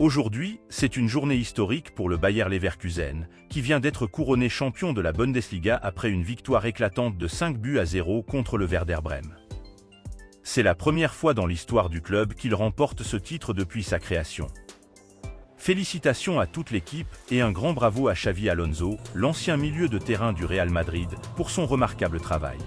Aujourd'hui, c'est une journée historique pour le Bayer Leverkusen, qui vient d'être couronné champion de la Bundesliga après une victoire éclatante de 5-0 contre le Werder Brême. C'est la première fois dans l'histoire du club qu'il remporte ce titre depuis sa création. Félicitations à toute l'équipe et un grand bravo à Xavi Alonso, l'ancien milieu de terrain du Real Madrid, pour son remarquable travail.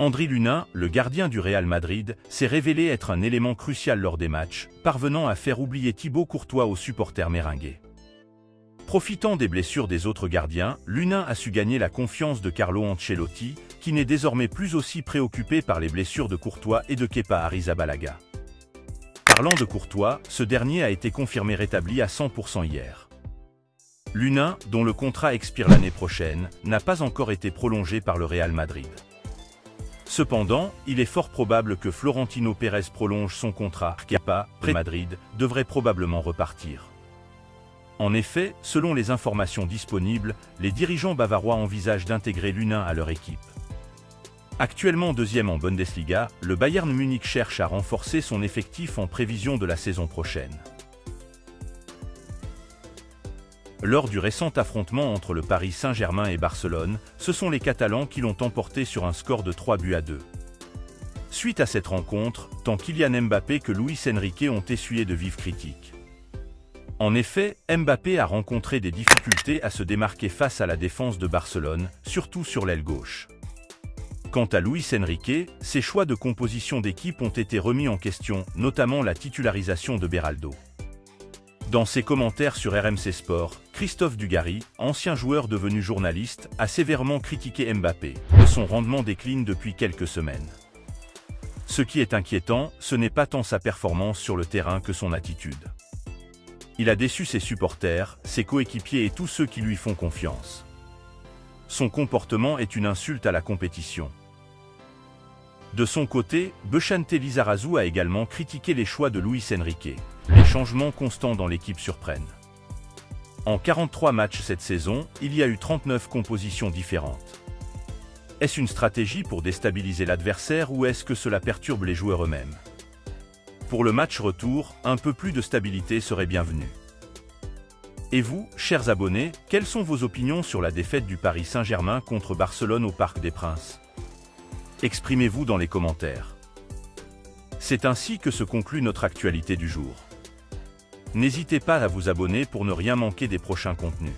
Andriy Lunin, le gardien du Real Madrid, s'est révélé être un élément crucial lors des matchs, parvenant à faire oublier Thibaut Courtois aux supporters merengues. Profitant des blessures des autres gardiens, Lunin a su gagner la confiance de Carlo Ancelotti, qui n'est désormais plus aussi préoccupé par les blessures de Courtois et de Kepa Arrizabalaga. Parlant de Courtois, ce dernier a été confirmé rétabli à 100% hier. Lunin, dont le contrat expire l'année prochaine, n'a pas encore été prolongé par le Real Madrid. Cependant, il est fort probable que Florentino Pérez prolonge son contrat. Kepa, près Madrid, devrait probablement repartir. En effet, selon les informations disponibles, les dirigeants bavarois envisagent d'intégrer Lunin à leur équipe. Actuellement deuxième en Bundesliga, le Bayern Munich cherche à renforcer son effectif en prévision de la saison prochaine. Lors du récent affrontement entre le Paris Saint-Germain et Barcelone, ce sont les Catalans qui l'ont emporté sur un score de 3-2. Suite à cette rencontre, tant Kylian Mbappé que Luis Enrique ont essuyé de vives critiques. En effet, Mbappé a rencontré des difficultés à se démarquer face à la défense de Barcelone, surtout sur l'aile gauche. Quant à Luis Enrique, ses choix de composition d'équipe ont été remis en question, notamment la titularisation de Beraldo. Dans ses commentaires sur RMC Sport, Christophe Dugarry, ancien joueur devenu journaliste, a sévèrement critiqué Mbappé. Son rendement décline depuis quelques semaines. Ce qui est inquiétant, ce n'est pas tant sa performance sur le terrain que son attitude. Il a déçu ses supporters, ses coéquipiers et tous ceux qui lui font confiance. Son comportement est une insulte à la compétition. De son côté, Bechante Lizarazu a également critiqué les choix de Luis Enrique. Les changements constants dans l'équipe surprennent. En 43 matchs cette saison, il y a eu 39 compositions différentes. Est-ce une stratégie pour déstabiliser l'adversaire ou est-ce que cela perturbe les joueurs eux-mêmes? Pour le match retour, un peu plus de stabilité serait bienvenue. Et vous, chers abonnés, quelles sont vos opinions sur la défaite du Paris Saint-Germain contre Barcelone au Parc des Princes? Exprimez-vous dans les commentaires. C'est ainsi que se conclut notre actualité du jour. N'hésitez pas à vous abonner pour ne rien manquer des prochains contenus.